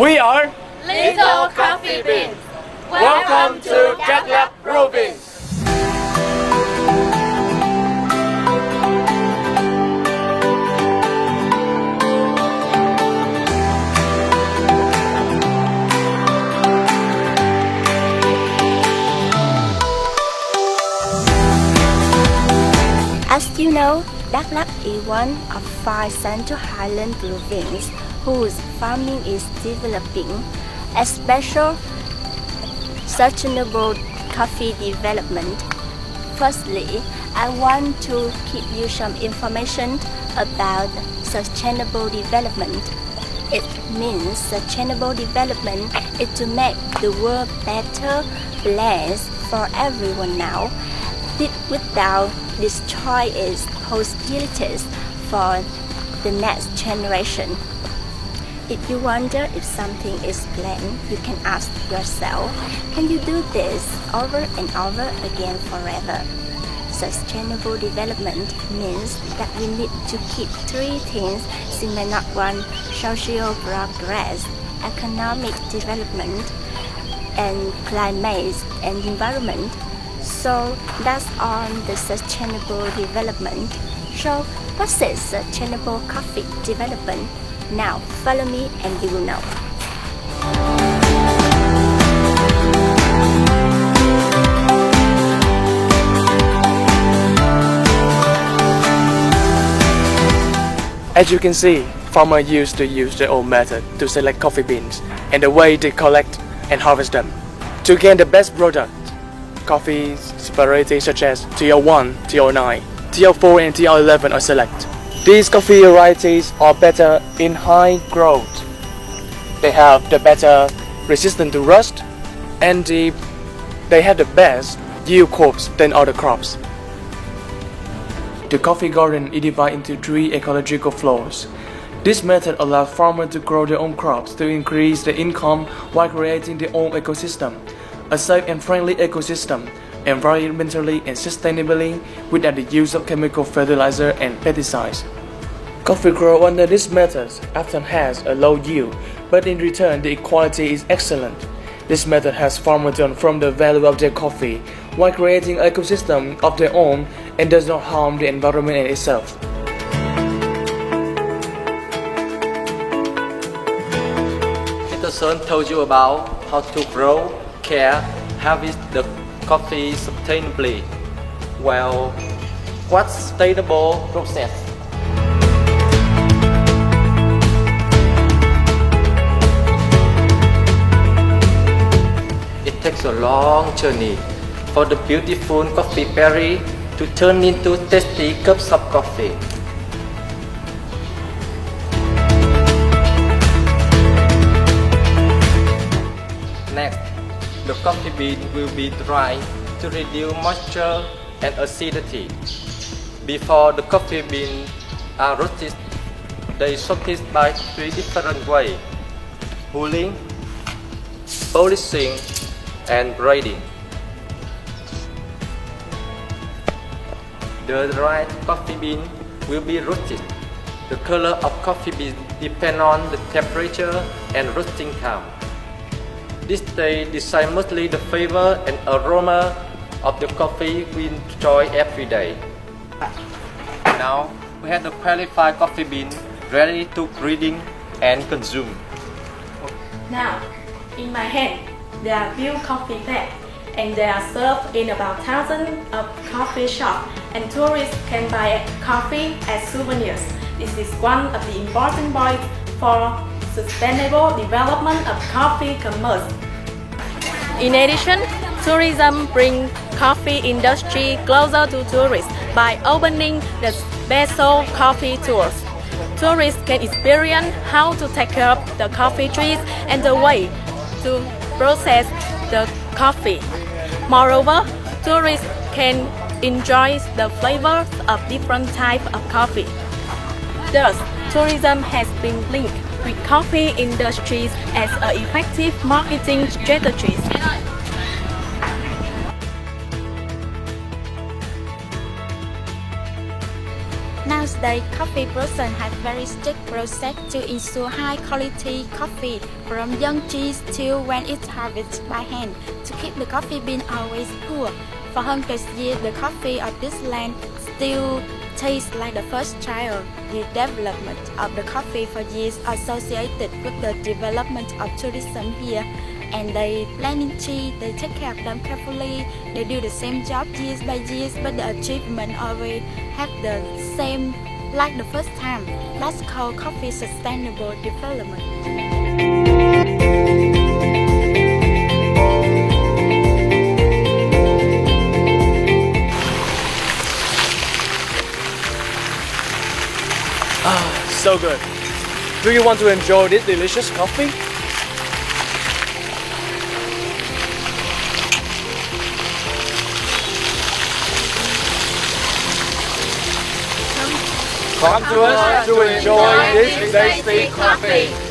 We are Little Coffee Beans. Welcome to Cadillac Province. As you know, Đắk Lắk is one of 5 Central Highland provinces whose farming is developing a special sustainable coffee development. Firstly, I want to give you some information about sustainable development. It means sustainable development is to make the world better place for everyone now, without destroying its possibilities for the next generation. If you wonder if something is planned, you can ask yourself, can you do this over and over again forever? Sustainable development means that we need to keep 3 things simultaneously: social progress, economic development, and climate and environment. So that's on the sustainable development. So what is sustainable coffee development? Now follow me and you will know. As you can see, farmers used to use their own method to select coffee beans and the way they collect and harvest them. To gain the best product, coffee varieties such as TL1, TL9, TL4 and TL11 are selected. These coffee varieties are better in high growth. They have the better resistance to rust and they have the best yield crops than other crops. The coffee garden is divided into 3 ecological floors. This method allows farmers to grow their own crops to increase their income while creating their own ecosystem, a safe and friendly ecosystem, environmentally and sustainably without the use of chemical fertilizer and pesticides. Coffee grown under this method often has a low yield, but in return the quality is excellent. This method has farmers earn from the value of their coffee while creating an ecosystem of their own and does not harm the environment in itself. Peterson told you about how to grow, care, harvest the coffee sustainably. Well, what's sustainable process? It takes a long journey for the beautiful coffee berry to turn into tasty cups of coffee. Next, the coffee bean will be dried to reduce moisture and acidity. Before the coffee beans are roasted, they sorted by 3 different ways: hulling, polishing, and grading. The dried coffee bean will be roasted. The color of coffee bean depends on the temperature and roasting time. This stage decides mostly the flavor and aroma of the coffee we enjoy every day. Now we have the qualified coffee bean ready to grading and consume. Now, in my hand, there are few coffee bags, and they are served in about thousands of coffee shops, and tourists can buy coffee as souvenirs. This is one of the important points for sustainable development of coffee commerce. In addition, tourism brings coffee industry closer to tourists by opening the special coffee tours. Tourists can experience how to take care of the coffee trees and the way to process the coffee. Moreover, tourists can enjoy the flavors of different types of coffee. Thus, tourism has been linked with coffee industries as an effective marketing strategy. Now Nowadays, coffee producers have very strict process to ensure high quality coffee from young trees till when it's harvested by hand to keep the coffee bean always pure. For hundreds of years, the coffee of this land still tastes like the first child. The development of the coffee for years associated with the development of tourism here. And they planting trees, they take care of them carefully, they do the same job years by years, but the achievement always have the same like the first time. That's called coffee sustainable development. So good. Do you want to enjoy this delicious coffee? Come to us to enjoy this tasty coffee.